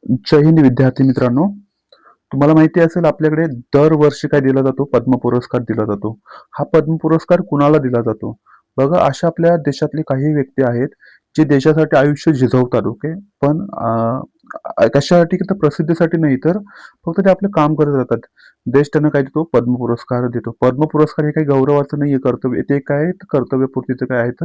जय हिंद विद्यार्थी मित्रांनो. तुम्हाला माहिती असेल आपल्याकडे दरवर्षी काय दिला जातो? पद्म पुरस्कार दिला जातो. हा पद्म पुरस्कार कुणाला दिला जातो? बघा, अशा आपल्या देशातले काही व्यक्ती आहेत, जे देशासाठी आयुष्य झिजवतात. ओके. पण कशासाठी तर प्रसिद्धीसाठी नाही, तर फक्त ते आपलं काम करत राहतात. देश त्यांना काय देतो? पद्म पुरस्कार देतो. पद्म पुरस्कार हे काही गौरवाचं नाहीये, कर्तव्य ते काय आहे, तर कर्तव्यपूर्तीचं काय आहे, तर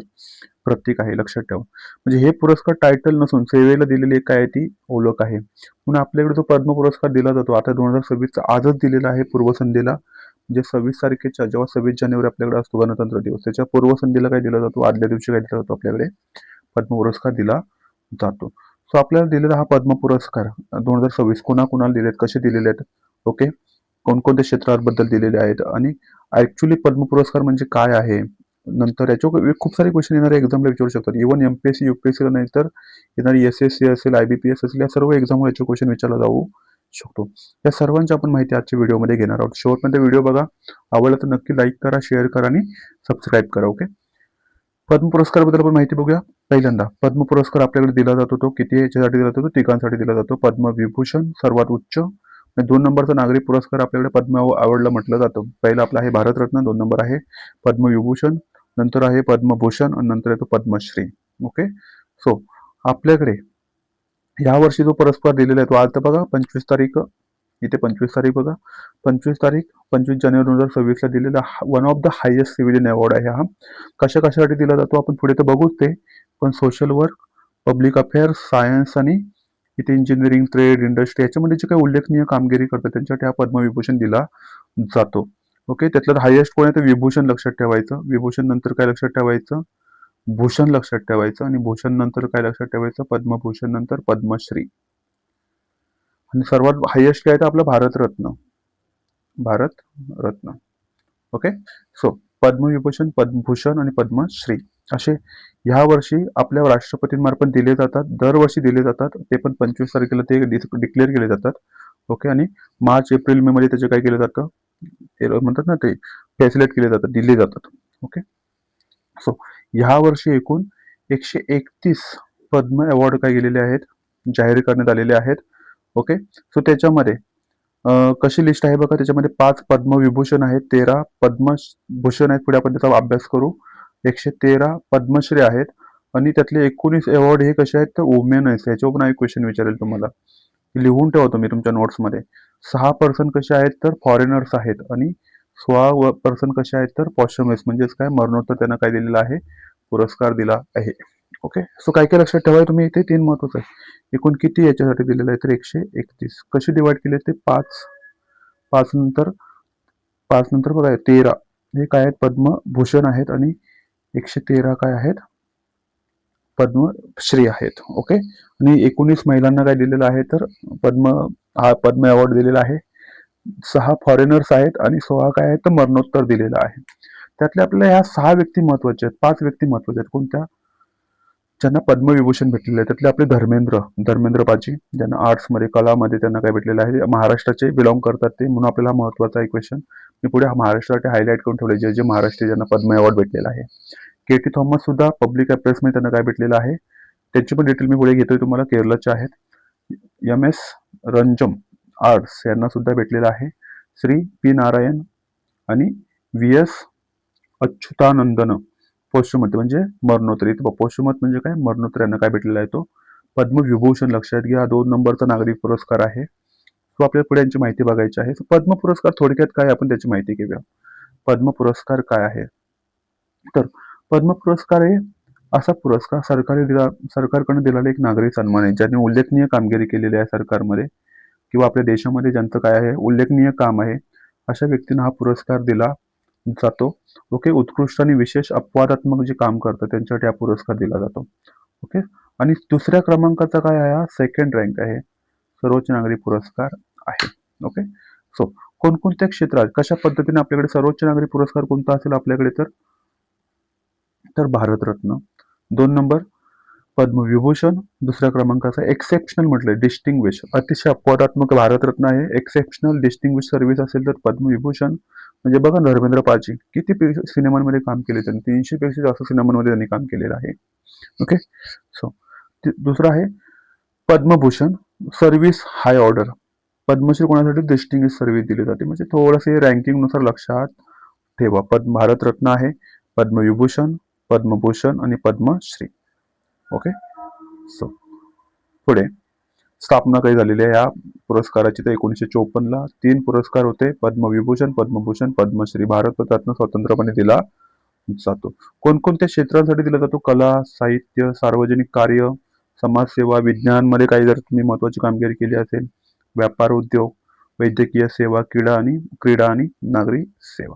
प्रतीक आहे. लक्षात ठेवा. म्हणजे हे पुरस्कार टायटल नसून सेवेला दिलेली एक काय आहे, ती ओळख आहे. म्हणून आपल्याकडे जो पद्म पुरस्कार दिला जातो आता 2026चा आजच दिलेला आहे पूर्वसंध्येला. म्हणजे 26 तारखेच्या जेव्हा 26 जानेवारी आपल्याकडे असतो गणतंत्र दिवस, त्याच्या पूर्वसंध्येला काय दिला जातो? आदल्या दिवशी काय दिला जातो? आपल्याकडे पद्म पुरस्कार दिला जातो. सो आपल्याला दिलेला हा पद्म पुरस्कार 2026 कुणाकुणाला दिलेत, कसे दिलेले आहेत, ओके, कोणकोणत्या क्षेत्राबद्दल दिलेले आहेत आणि ऍक्च्युली पद्म पुरस्कार म्हणजे काय आहे. नंतर याच्यावर खूप सारे क्वेश्चन येणारे एक्झामला विचारू शकतात. इव्हन एमपीएससी युपीएससीला नाही तर येणारी एसएससी असेल, आयबीपीएस असेल, या सर्व एक्झामवर याचे क्वेश्चन विचारला जाऊ शकतो. या सर्वांची आपण माहिती आजच्या व्हिडिओमध्ये घेणार आहोत. शेवटपर्यंत व्हिडिओ बघा. आवडला तर नक्की लाईक करा, शेअर करा आणि सबस्क्राईब करा. ओके. पद्म पुरस्काराबद्दल आपण माहिती बघूया. पहिल्यांदा पद्म पुरस्कार आपल्याकडे दिला जातो, तो किती याच्यासाठी दिला जातो? तिघांसाठी दिला जातो. पद्मविभूषण सर्वात उच्च. 2 नंबरचा नागरी पुरस्कार आपल्याकडे पद्म अवॉर्डला म्हटलं जातं. पहिला आपला आहे भारतरत्न, 2 नंबर आहे पद्मविभूषण, नंतर आहे पद्मभूषण आणि नंतर येतो पद्मश्री. ओके. सो आपल्याकडे या वर्षी जो पुरस्कार दिलेला आहे तो आज तर बघा 25 तारीख, इथे 25 तारीख बघा, 25 तारीख 25 जानेवारी 2026 ला दिलेला one of the highest civilian award आहे हा. कशासाठी दिला जातो आपण पुढे तर बघूच ते, पण social work, public affairs, science आणि इथे इंजिनिअरिंग, ट्रेड, इंडस्ट्री याच्यामध्ये जे काही उल्लेखनीय कामगिरी करतात त्यांच्यासाठी हा पद्मविभूषण दिला जातो. ओके. त्यातलं हायेस्ट कोण आहे तर विभूषण लक्षात ठेवायचं. विभूषण नंतर काय लक्षात ठेवायचं? भूषण लक्षात ठेवायचं आणि भूषण नंतर काय लक्षात ठेवायचं? पद्मभूषण नंतर पद्मश्री आणि सर्वात हायेस्ट काय तर आपलं भारतरत्न. भारतरत्न. ओके. सो पद्मविभूषण, पद्मभूषण आणि पद्मश्री असे ह्या वर्षी आपल्या राष्ट्रपतींमार्फत दिले जातात. दरवर्षी दिले जातात. ते पण 25 तारखेला ते डिक्लेअर केले जातात. ओके. आणि मार्च, एप्रिल, मे मध्ये त्याचे काय केलं जातं? ते म्हणतात ना, ते फॅसिलेट केले जातात, दिले जातात. ओके. सो ह्या वर्षी एकूण 131 पद्म अवॉर्ड काय गेलेले आहेत, जाहीर करण्यात आलेले आहेत. ओके. सो त्याच्यामध्ये कशी लिस्ट आहे बघा. त्याच्यामध्ये 5 पद्मविभूषण आहेत, 13 पद्मभूषण आहेत, पुढे आपण त्याचा अभ्यास करू. 113 पद्मश्री आहेत आणि त्यातले 19 अवॉर्ड हे कसे आहेत तर वुमेन आहेत. याच्यावर पण एक क्वेश्चन विचारेल तुम्हाला, लिहून ठेवा तुम्ही तुमच्या नोट्समध्ये. 6% कसे आहेत तर फॉरेनर्स आहेत आणि 16% कसे आहेत तर पॉस्टमस, म्हणजेच काय मरणोत्तर त्यांना काय दिलेला आहे? पुरस्कार दिला आहे. ओके. सो काय काय लक्षात ठेवाय तुम्ही इथे 3 महत्वाचं आहे. एकूण किती याच्यासाठी दिलेलं आहे तर 131. कशी डिवाइड केले ते 5 5 नंतर 5 नंतर बघा 13 हे काय आहेत? पद्मभूषण आहेत आणि 113 काय आहेत? पद्मश्री आहेत. ओके. आणि 19 महिलांना काय दिलेलं आहे तर पद्म अवॉर्ड दिलेला आहे. 6 फॉरेनर्स आहेत आणि 16 काय आहेत तर मरणोत्तर दिलेलं आहे. त्यातल्या आपल्याला ह्या 6 व्यक्ती महत्वाच्या आहेत, 5 व्यक्ती महत्वाच्या आहेत. कोणत्या? ज्यांना पद्मविभूषण भेटलेले आहे. त्यातले आपले धर्मेंद्र पाजी, ज्यांना आर्ट्समध्ये, कलामध्ये त्यांना काय भेटलेलं आहे? महाराष्ट्राचे बिलॉंग करतात ते, म्हणून आपल्याला महत्वाचा आहे क्वेश्चन. मी पुढे महाराष्ट्रासाठी हायलाईट करून ठेवले, जे महाराष्ट्रीय ज्यांना पद्म अवॉर्ड भेटलेला आहे. केटी थॉमस सुद्धा पब्लिक अफेअर्समध्ये त्यांना काय भेटलेलं आहे? त्याची पण डिटेल मी पुढे घेतोय तुम्हाला. केरळचे आहेत. MS रंजम आर्ट्स यांना सुद्धा भेटलेलं आहे. श्री P नारायण आणि VS अच्युतानंदन पोस्टमत म्हणजे मरणोत्तर. पोस्टमत म्हणजे काय? मरणोत्तर. यांना काय भेटलेला आहे तो? पद्मविभूषण. लक्षात घ्या, 2 नंबरचा नागरिक पुरस्कार आहे. तो आपल्याला पुढे यांची माहिती बघायची आहे. पद्म पुरस्कार थोडक्यात काय आपण त्याची माहिती घेऊया. पद्म पुरस्कार काय आहे तर पद्म पुरस्कार हे असा पुरस्कार सरकारकडून दिलेला एक नागरी सन्मान आहे, ज्यांनी उल्लेखनीय कामगिरी केलेली आहे सरकारमध्ये किंवा आपल्या देशामध्ये ज्यांचं काय आहे उल्लेखनीय काम आहे, अशा व्यक्तींना हा पुरस्कार दिला जातो. ओके. उत्कृष्ट आणि विशेष अपवादात्मक जे काम करतात त्यांच्यासाठी हा पुरस्कार दिला जातो. ओके. आणि दुसऱ्या क्रमांकाचा काय आहे? हा सेकंड रँक आहे, सर्वोच्च नागरी पुरस्कार आहे. ओके. सो कोणकोणत्या क्षेत्रात कशा पद्धतीने आपल्याकडे सर्वोच्च नागरी पुरस्कार कोणता असेल आपल्याकडे तर भारतरत्न. 2 नंबर पद्मविभूषण. दुसऱ्या क्रमांकाचा एक्सेप्शनल म्हटलंय, डिस्टिंग्विश, अतिशय अपवादात्मक भारतरत्न आहे. एक्सेप्शनल डिस्टिंग्विश सर्व्हिस असेल तर पद्मविभूषण. म्हणजे बघा धर्मेंद्र पाजी किती सिनेमांमध्ये काम केले त्यांनी, 300 पेक्षा जास्त सिनेमांमध्ये त्यांनी काम केलेलं आहे. ओके. सो दुसरा आहे Padma Bhushan. Service high order. Padma Shri कोणासाठी डिस्टिंग्विश सर्व्हिस दिली जाते, म्हणजे थोडंसं रँकिंग नुसार लक्षात ठेवा. भारतरत्न आहे, पद्मविभूषण, पद्मभूषण आणि पद्मश्री. ओके. सो पुढे स्थापना काही झालेली आहे या पुरस्काराची, तर 1954ला 3 पुरस्कार होते, पद्मविभूषण, पद्मभूषण, पद्मश्री. भारतरत्न स्वतंत्रपणे दिला जातो. कोणकोणत्या क्षेत्रांसाठी दिला जातो? कला, साहित्य, सार्वजनिक कार्य, समाजसेवा, विज्ञानमध्ये काही जर तुम्ही महत्वाची कामगिरी केली असेल, व्यापार उद्योग, वैद्यकीय सेवा, क्रीडा आणि नागरी सेवा.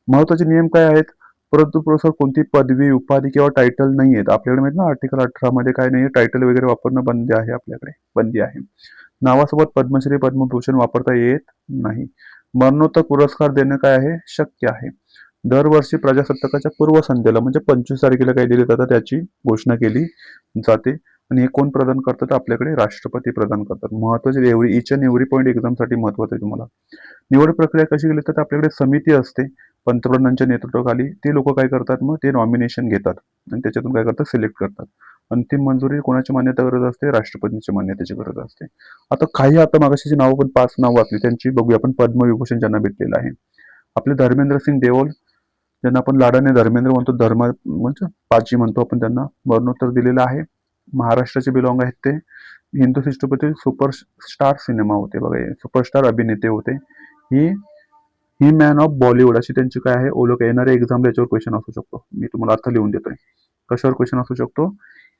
महत्वाचे नियम काय आहेत? परंतु प्रोफेसर कोणती पदवी, उपाधी किंवा टायटल नाही आहेत आपल्याकडे. माहित ना आर्टिकल 18 मध्ये काय नाही, टायटल वगैरे वापरणं बंदी आहे आपल्याकडे, बंदी आहे. नावासोबत पद्मश्री, पद्मभूषण वापरता येत नाही. मरणोत्तर पुरस्कार देणं काय आहे? शक्य आहे. दरवर्षी प्रजासत्ताकाच्या पूर्वसंध्येला म्हणजे 25 तारखेला काय दिले जातात त्याची घोषणा केली जाते. आणि हे कोण प्रदान करतात? आपल्याकडे राष्ट्रपती प्रदान करतात. महत्वाचे every each and every point एक्झामसाठी महत्वाचं आहे तुम्हाला. निवड प्रक्रिया कशी केली तर आपल्याकडे समिती असते पंतप्रधानांच्या नेतृत्वाखाली. ते लोक काय करतात? मग ते नॉमिनेशन घेतात आणि त्याच्यातून काय करतात? सिलेक्ट करतात. अंतिम मंजुरी कोणाची मान्यता गरज असते? राष्ट्रपतींची मान्यतेची गरज असते. आता मागाशीची नावं पण 5 नाव वाचली त्यांची बघूया आपण. पद्मविभूषण ज्यांना भेटलेलं आहे, आपले धर्मेंद्र सिंग देओल, ज्यांना आपण लाडाने धर्मेंद्र म्हणतो, म्हणजे पाजी म्हणतो आपण, त्यांना मरणोत्तर दिलेलं आहे. महाराष्ट्राचे बिलॉंग आहेत ते. हिंदू सृष्टीपती सुपरस्टार सिनेमा होते बघा, सुपरस्टार अभिनेते होते. ही मॅन ऑफ बॉलिवूड अशी त्यांची काय आहे ओळख. येणाऱ्या एक्झामला याच्यावर क्वेश्चन असू शकतो, मी तुम्हाला अर्थ लिहून देतोय. कशावर क्वेश्चन असू शकतो?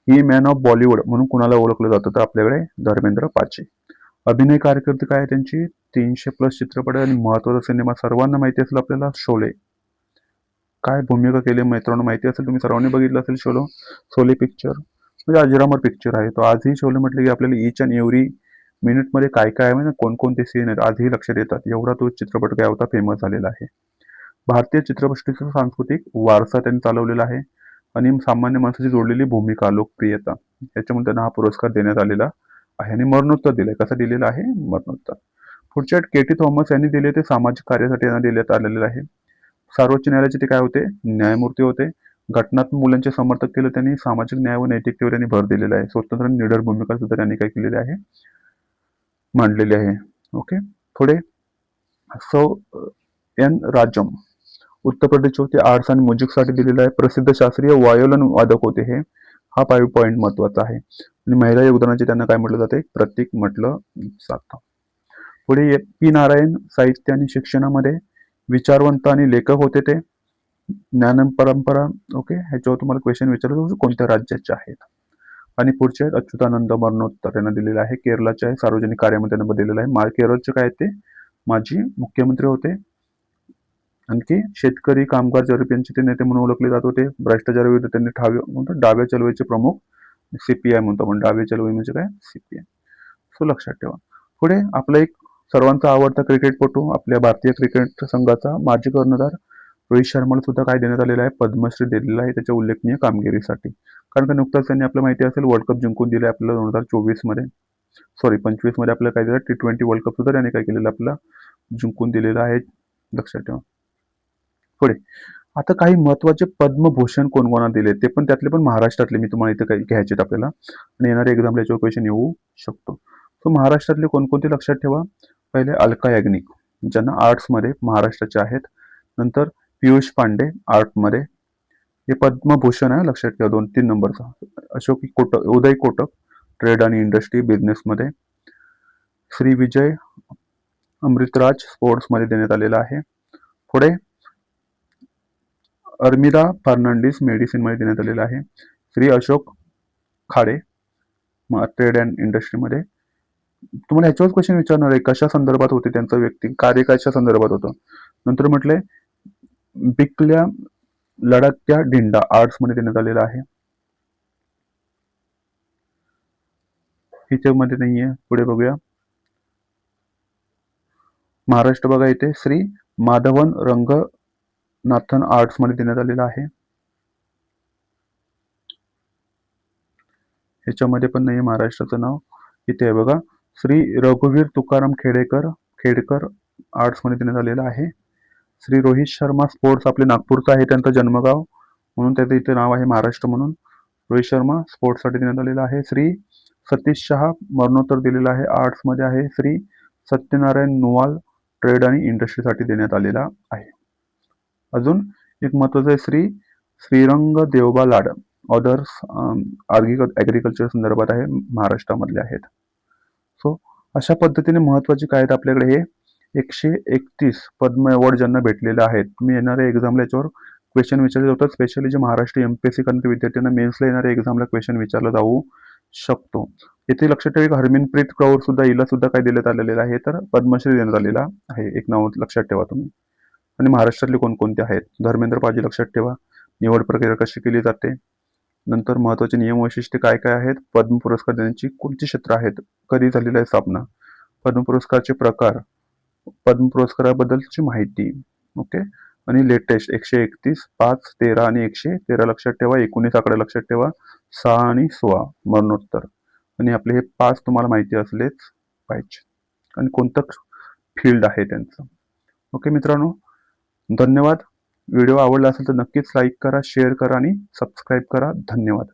ही मॅन ऑफ बॉलिवूड म्हणून कुणाला ओळखलं जातं? तर आपल्याकडे धर्मेंद्र पाचे. अभिनय कारकीर्द काय आहे त्यांची? 300+ चित्रपट आणि महत्वाचा सिनेमा सर्वांना माहिती असेल आपल्याला, शोले. काय भूमिका केली मित्रांनो माहिती असेल, तुम्ही सर्वांनी बघितलं असेल शोले पिक्चर, म्हणजे अजरामर पिक्चर आहे तो. आजही शोले म्हटलं की आपल्याला ईच अँड एव्हरी मिनिटमध्ये काय काय आहे म्हणजे कोणकोणते सीन आहेत आजही लक्षात येतात. एवढा तो चित्रपट काय होता? फेमस झालेला आहे. भारतीय चित्रपटसृष्टीचा सांस्कृतिक वारसा त्यांनी चालवलेला आहे आणि सामान्य माणसाची जोडलेली भूमिका, लोकप्रियता, याच्यामुळे त्यांना हा पुरस्कार देण्यात आलेला आहे. आणि मरणोत्तर दिलंय. कसं दिलेलं आहे? मरणोत्तर. पुढच्या केटी थॉमस यांनी दिले, ते सामाजिक कार्यासाठी यांना देण्यात आलेलं आहे. सर्वोच्च न्यायालयाचे ते काय होते? न्यायमूर्ती होते. घटनात्मक मूल्यांचे समर्थक केलं त्यांनी. सामाजिक न्याय व नैतिकतेवर त्यांनी भर दिलेला आहे. स्वतंत्र आणि निडर भूमिका सुद्धा त्यांनी काय केलेली आहे? मांडलेली आहे. ओके. पुढे सौ एन राजम, उत्तर प्रदेशचे होते. आर्ट्स आणि म्युझिकसाठी दिलेला आहे. प्रसिद्ध शास्त्रीय वायोलन वादक होते हे. हा 5 पॉईंट महत्वाचा आहे. आणि महिला योगदानाचे त्यांना काय म्हटलं जाते? प्रतीक म्हटलं जातं. पुढे पी नारायण, साहित्य आणि शिक्षणामध्ये विचारवंत आणि लेखक होते ते. ज्ञान परंपरा. ओके. ह्याच्यावर तुम्हाला क्वेश्चन विचारलं कोणत्या राज्याचे आहेत. आणि पुढचे आहेत अच्युतानंद मरणोत्तर यांना दिलेलं आहे. केरळाचे आहे. सार्वजनिक कार्यामध्ये त्यांना दिलेलं आहे. केरळचे काय ते माजी मुख्यमंत्री होते. आणखी शेतकरी कामगार चळवळीचे ते नेते म्हणून ओळखले जात होते. भ्रष्टाचाराविरुद्ध त्यांनी डाव्या चळवळीचे प्रमुख, सीपीआय म्हणतो आपण. डाव्या चळवळी म्हणजे काय? सीपीआय. सो लक्षात ठेवा. पुढे आपला एक सर्वांचा आवडता क्रिकेटपटू, आपल्या भारतीय क्रिकेट संघाचा माजी कर्णधार रोहित शर्माला सुद्धा काय देण्यात आलेलं आहे? पद्मश्री दिलेला आहे त्याच्या उल्लेखनीय कामगिरीसाठी. कारण का नुकताच त्यांनी आपल्याला माहिती असेल वर्ल्ड कप जिंकून दिले आपल्याला 2024 मध्ये, 25 मध्ये आपल्याला काय दिलं? T20 वर्ल्ड कप सुद्धा त्यांनी काय केलेलं आपल्याला जिंकून दिलेलं आहे. लक्षात ठेवा. पुढे आता काही महत्वाचे पद्मभूषण कोण दिले ते पण, त्यातले पण महाराष्ट्रातले मी तुम्हाला इथे काही घ्यायचे आपल्याला, आणि येणाऱ्या एक्झामला याच्यावर क्वेश्चन येऊ शकतो. सो महाराष्ट्रातले कोणकोणते लक्षात ठेवा. पहिले अलका याग्निक, ज्यांना आर्ट्समध्ये महाराष्ट्राचे आहेत. नंतर पियुष पांडे आर्टमध्ये, हे पद्मभूषण आहे लक्षात ठेवा. 2-3 नंबरचा. उदय कोटक ट्रेड आणि इंडस्ट्री बिझनेसमध्ये. श्री विजय अमृतराज स्पोर्ट्समध्ये देण्यात आलेला आहे. पुढे अर्मिदा फर्नांडिस मेडिसिन मध्ये देण्यात आलेला आहे. श्री अशोक खाडे ट्रेड अँड इंडस्ट्रीमध्ये. तुम्हाला ह्याच्यावर क्वेश्चन विचारणार आहे कशा संदर्भात होते त्यांचं व्यक्ती कार्य, कशा संदर्भात होतं. नंतर म्हटलंय बिकल्या लढाक्या डिंडा आर्ट्स मध्ये देण्यात आलेला आहे. मध्ये नाहीये. पुढे बघूया. महाराष्ट्र बघा इथे श्री माधवन रंगनाथन आर्ट्स मध्ये देण्यात आलेला आहे. ह्याच्यामध्ये पण नाही महाराष्ट्राचं नाव. इथे आहे बघा श्री रघुवीर तुकाराम खेडकर आर्ट्स मध्ये देण्यात आलेला आहे. श्री रोहित शर्मा स्पोर्ट्स आपले नागपूरचं आहे त्यांचं जन्मगाव म्हणून त्याचं इथे नाव आहे महाराष्ट्र म्हणून. रोहित शर्मा स्पोर्ट्ससाठी देण्यात आलेला आहे. श्री सतीश शहा मरणोत्तर दिलेलं आहे. आर्ट्समध्ये आहे. श्री सत्यनारायण नुवाल ट्रेड आणि इंडस्ट्रीसाठी देण्यात आलेला आहे. अजून एक महत्वाचं आहे श्री श्रीरंग देवबा लाड ऑदर्स ॲग्रिकल्चर संदर्भात आहे, महाराष्ट्रामधले आहेत. सो अशा पद्धतीने महत्वाचे काय आहेत आपल्याकडे हे 131 पद्म अवॉर्ड ज्यांना भेटलेले आहेत. तुम्ही येणाऱ्या एक्झामला याच्यावर क्वेश्चन विचारले जातात. स्पेशली जे महाराष्ट्र एमपीएससी करणारे विद्यार्थ्यांना मेन्सला येणाऱ्या एक्झामला क्वेश्चन विचारला जाऊ शकतो. येथे लक्षात ठेवा हरमनप्रीत कौर सुद्धा हिला सुद्धा काय देण्यात आलेलं आहे तर पद्मश्री देण्यात आलेला आहे. एक नाव लक्षात ठेवा तुम्ही. आणि महाराष्ट्रातले कोणकोणते आहेत. धर्मेंद्र पाजी लक्षात ठेवा. निवड प्रक्रिया कशी केली जाते. नंतर महत्वाचे नियम वैशिष्ट्ये काय काय आहेत. पद्म पुरस्कार देण्याची कोणती क्षेत्र आहेत. कधी झालेली आहे स्थापना. पद्म पुरस्कारचे प्रकार. पद्म पुरस्काराबद्दलची माहिती. ओके. आणि लेटेस्ट 131, 5, 13 आणि 113 लक्षात ठेवा. 19 आकडे लक्षात ठेवा. 6 आणि 16 मरणोत्तर. आणि आपले हे 5 तुम्हाला माहिती असलेच पाहिजे. आणि कोणतं फील्ड आहे त्यांचं. ओके मित्रांनो, धन्यवाद. व्हिडिओ आवडला असेल तर नक्कीच लाईक करा, शेअर करा आणि सबस्क्राईब करा. धन्यवाद.